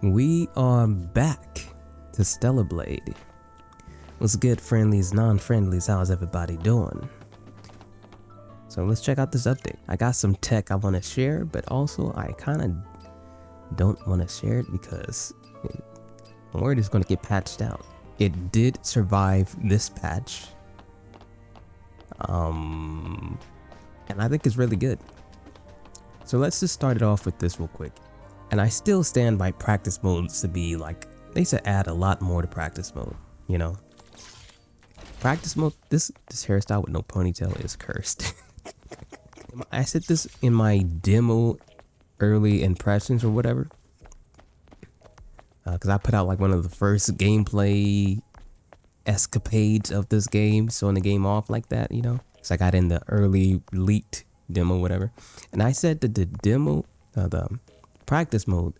We are back to Stellar Blade. What's good, friendlies, non-friendlies? How's everybody doing? So let's check out this update. I got some tech I want to share, but also I kind of don't want to share it because I'm worried it's going to get patched out. It did survive this patch. And I think it's really good. So let's just start it off with this real quick. And I still stand by practice modes to be like, they should add a lot more to practice mode, you know? Practice mode, this hairstyle with no ponytail is cursed. I said this in my demo early impressions or whatever. Because I put out like one of the first gameplay escapades of this game, showing the game off like that, you know? So I got in the early leaked demo, whatever. And I said that the demo, the practice mode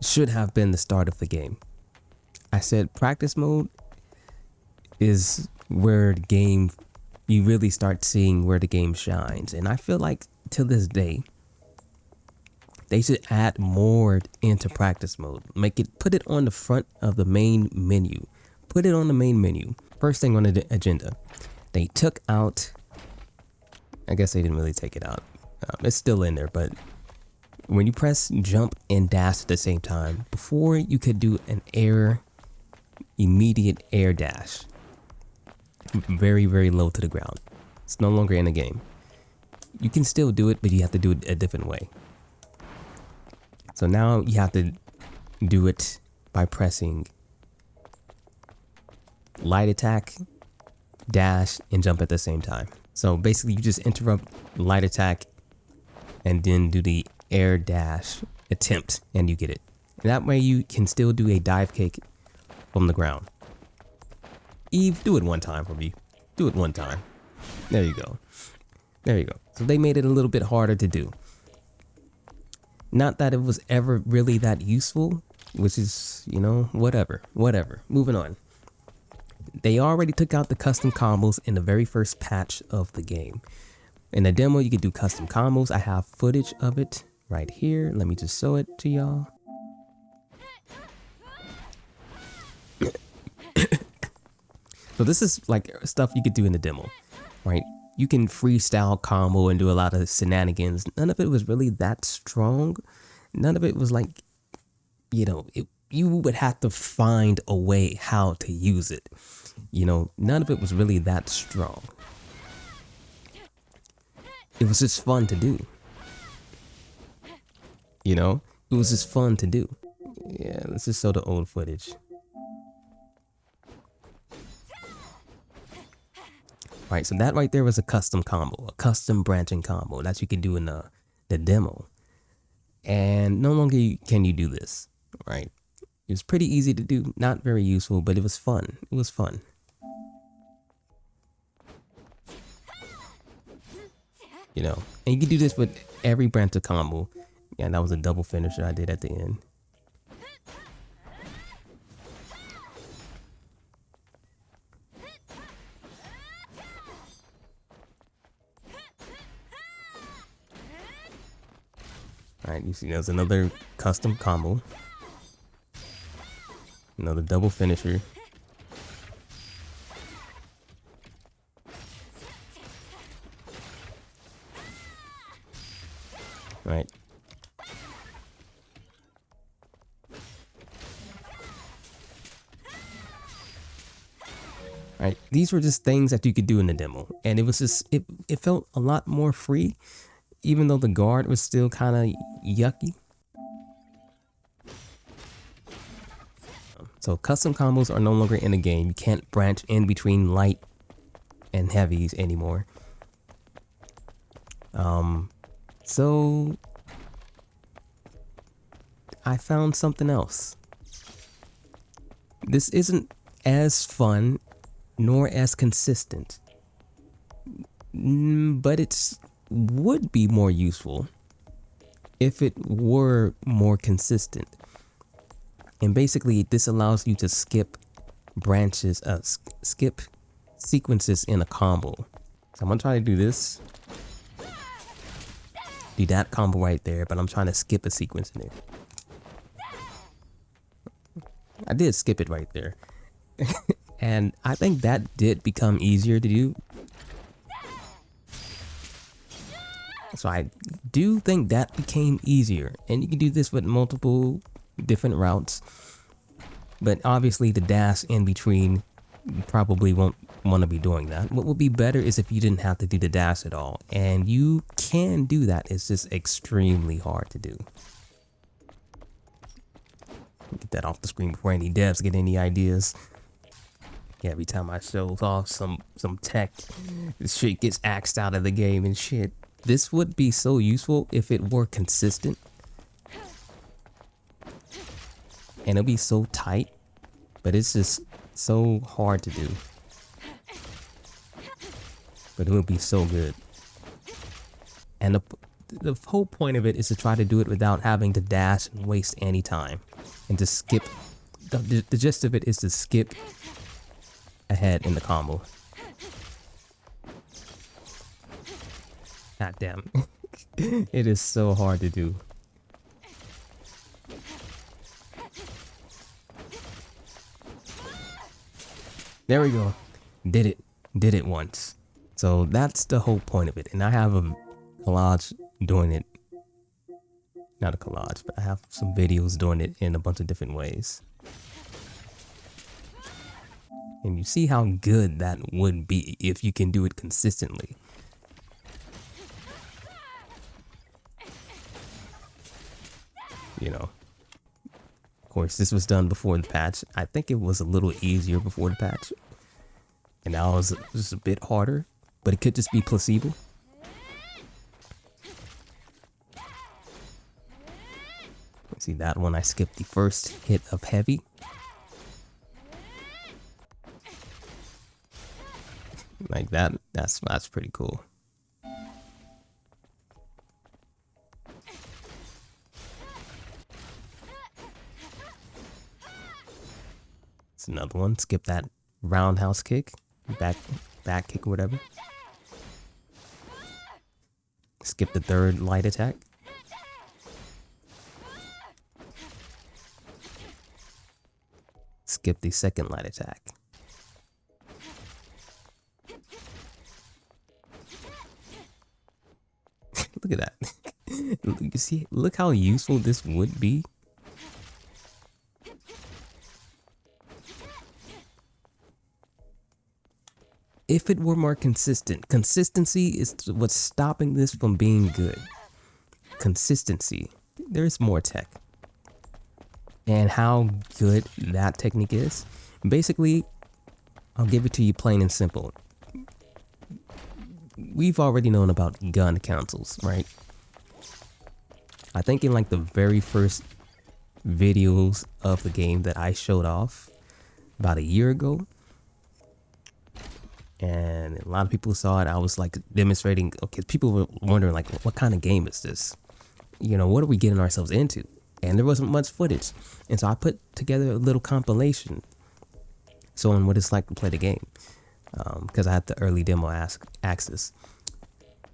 should have been the start of the game. I said practice mode is where the game, you really start seeing where the game shines. And I feel like to this day, they should add more into practice mode. Put it on the front of the main menu. Put it on the main menu. First thing on the agenda, they took out, I guess they didn't really take it out. It's still in there, but when you press jump and dash at the same time, before you could do an immediate air dash. Very, very low to the ground. It's no longer in the game. You can still do it, but you have to do it a different way. So now you have to do it by pressing light attack, dash, and jump at the same time. So basically you just interrupt light attack and then do the air dash attempt and you get it. And that way you can still do a dive kick from the ground. Eve, do it one time for me. Do it one time. There you go. There you go. So they made it a little bit harder to do. Not that it was ever really that useful, which is, you know, whatever. Moving on. They already took out the custom combos in the very first patch of the game. In the demo, you could do custom combos. I have footage of it right here. Let me just show it to y'all. So this is like stuff you could do in the demo, right? You can freestyle combo and do a lot of shenanigans. None of it was really that strong. None of it was like, you know, you would have to find a way how to use it. You know, none of it was really that strong. It was just fun to do. You know, it was just fun to do. Yeah, let's just show the old footage. Right, so that right there was a custom combo, a custom branching combo that you can do in the demo. And no longer can you do this, right? It was pretty easy to do, not very useful, but it was fun. It was fun. You know, and you can do this with every branch of combo. Yeah, that was a double finisher I did at the end. Alright, you see there's another custom combo. Another double finisher. Right. Right. These were just things that you could do in the demo. And it was just, it felt a lot more free, even though the guard was still kind of yucky. So custom combos are no longer in the game. You can't branch in between light and heavies anymore. So I found something else. This isn't as fun nor as consistent, but it would be more useful if it were more consistent. And basically this allows you to skip branches, skip sequences in a combo. So I'm gonna try to do this. Do that combo right there, but I'm trying to skip a sequence in there. I did skip it right there. And I think that did become easier to do. So I do think that became easier. And you can do this with multiple different routes. But obviously the dash in between, you probably won't want to be doing that. What would be better is if you didn't have to do the dash at all. And you can do that. It's just extremely hard to do. Get that off the screen before any devs get any ideas. Yeah, every time I show off some tech, this shit gets axed out of the game and shit. This would be so useful if it were consistent. And it'll be so tight, but it's just so hard to do. But it would be so good. And the whole point of it is to try to do it without having to dash and waste any time. And to skip, the gist of it is to skip ahead in the combo. God damn. It is so hard to do. There we go. Did it once. So that's the whole point of it. And I have a collage doing it. Not a collage, but I have some videos doing it in a bunch of different ways. And you see how good that would be if you can do it consistently. You know, of course, this was done before the patch. I think it was a little easier before the patch. And now it's just a bit harder, but it could just be placebo. See that one, I skipped the first hit of heavy. Like that's pretty cool. It's another one, skip that roundhouse kick, back kick or whatever. Skip the third light attack. Skip the second light attack. Look at that. You see, look how useful this would be. If it were more consistent. Consistency is what's stopping this from being good. Consistency. There's more tech. And how good that technique is. Basically, I'll give it to you plain and simple. We've already known about gun cancels, right? I think in like the very first videos of the game that I showed off about a year ago, and a lot of people saw it, I was like demonstrating, okay, people were wondering like, what kind of game is this? You know, what are we getting ourselves into? And there wasn't much footage. And so I put together a little compilation showing what it's like to play the game. Because I had the early demo access.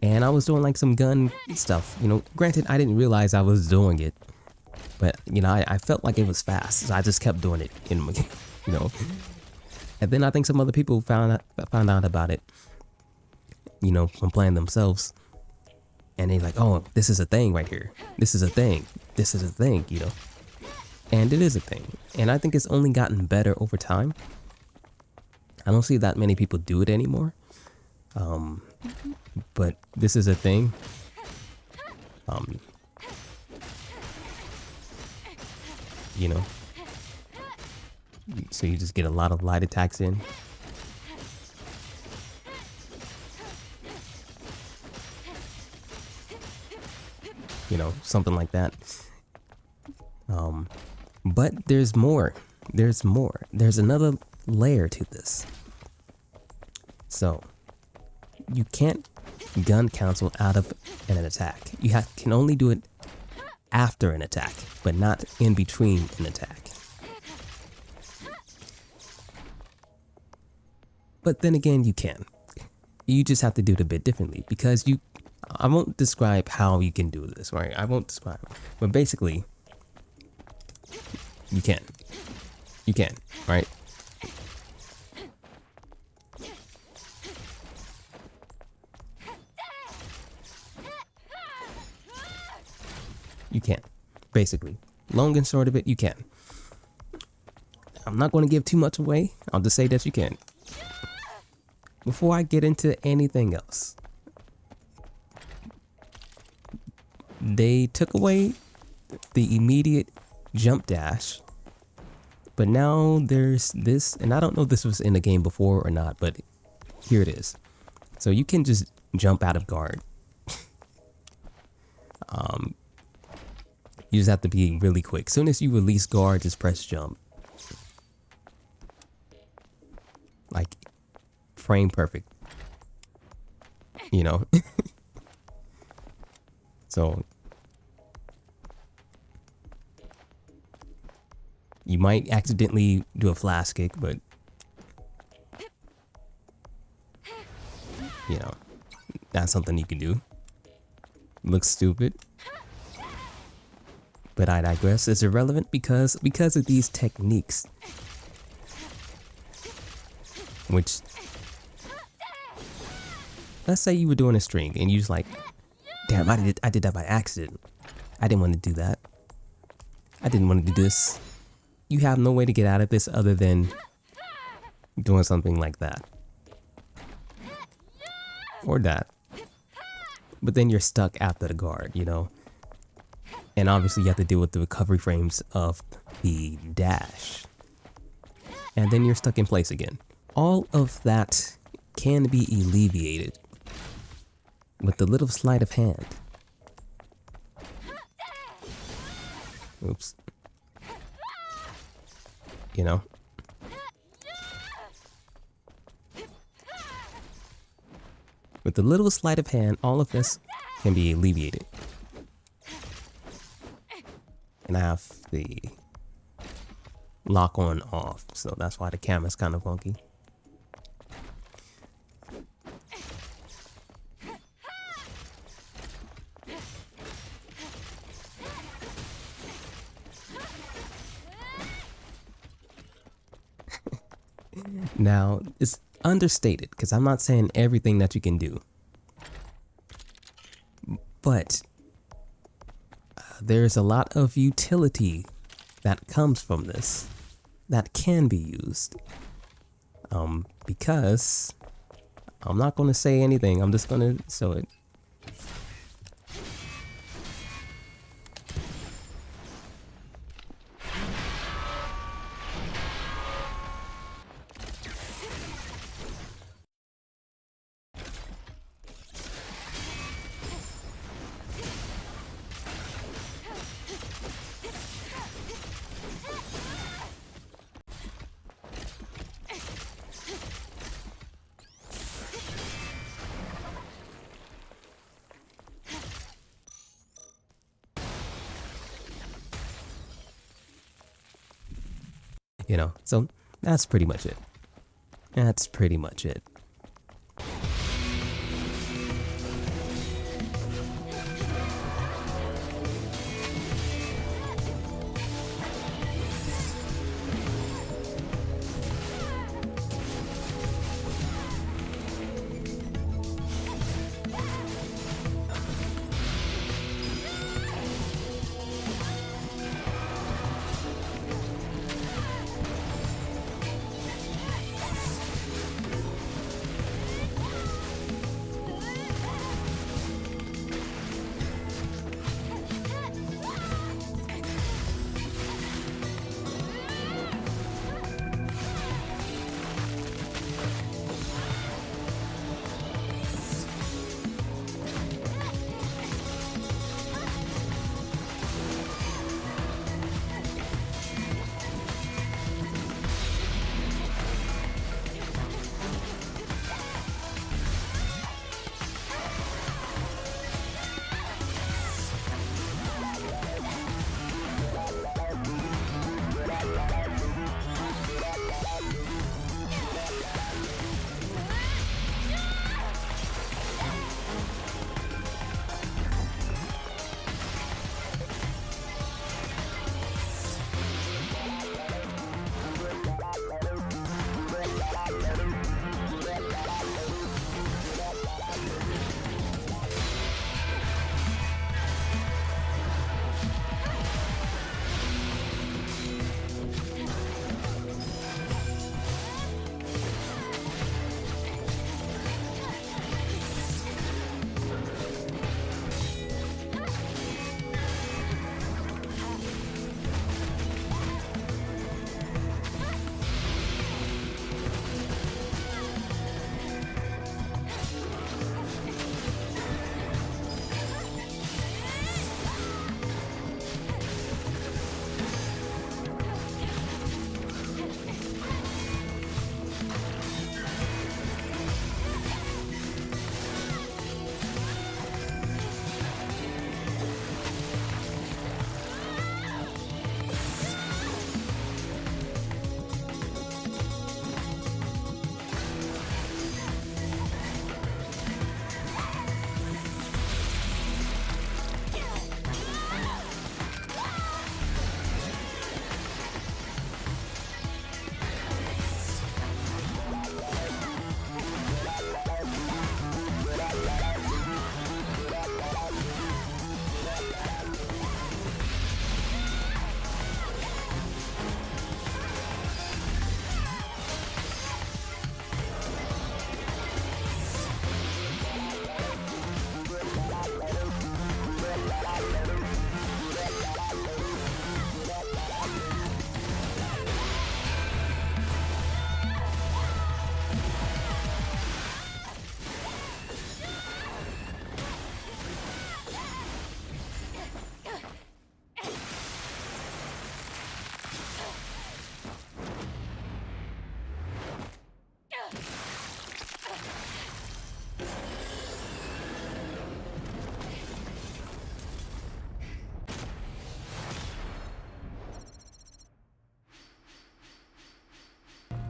And I was doing like some gun stuff. You know, granted, I didn't realize I was doing it. But, you know, I felt like it was fast. So I just kept doing it, you know. And then I think some other people found out about it, you know, from playing themselves. And they're like, oh, this is a thing right here. This is a thing. This is a thing, you know. And it is a thing. And I think it's only gotten better over time. I don't see that many people do it anymore. But this is a thing. You know. So you just get a lot of light attacks in. You know, something like that. But there's more. There's more. There's another layer to this. So, you can't gun cancel out of an attack. You can only do it after an attack, but not in between an attack. But then again, you can. You just have to do it a bit differently because I won't describe how you can do this, right? I won't describe, but basically, you can. You can, right? You can, basically. Long and short of it, you can. I'm not going to give too much away. I'll just say that you can. Before I get into anything else, they took away the immediate jump dash, but now there's this, and I don't know if this was in the game before or not, but here it is. So you can just jump out of guard. You just have to be really quick. As soon as you release guard, just press jump. Like, frame perfect. You know? So, you might accidentally do a flash kick, but, you know, that's something you can do. Looks stupid. But I digress. It's irrelevant because of these techniques. Which, let's say you were doing a string and you just like, damn, I did that by accident. I didn't want to do that. I didn't want to do this. You have no way to get out of this other than doing something like that. Or that. But then you're stuck after the guard, you know? And obviously you have to deal with the recovery frames of the dash. And then you're stuck in place again. All of that can be alleviated with the little sleight of hand. Oops. You know? With the little sleight of hand, all of this can be alleviated. And I have the lock on off, so that's why the camera's kind of funky. Now, it's understated because I'm not saying everything that you can do, but there's a lot of utility that comes from this that can be used. Because I'm not going to say anything, I'm just going to show it. You know, so that's pretty much it. That's pretty much it.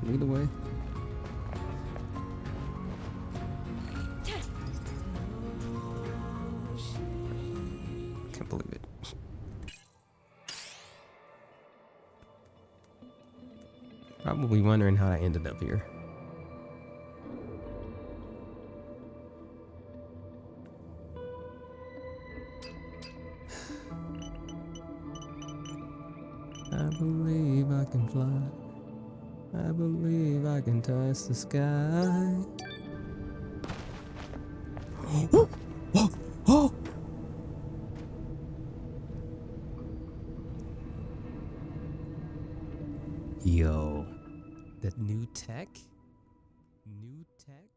Lead the way. Can't believe it. Probably wondering how I ended up here. I believe I can fly. I believe I can touch the sky. Oh! Oh! Oh! Yo, that new tech? New tech?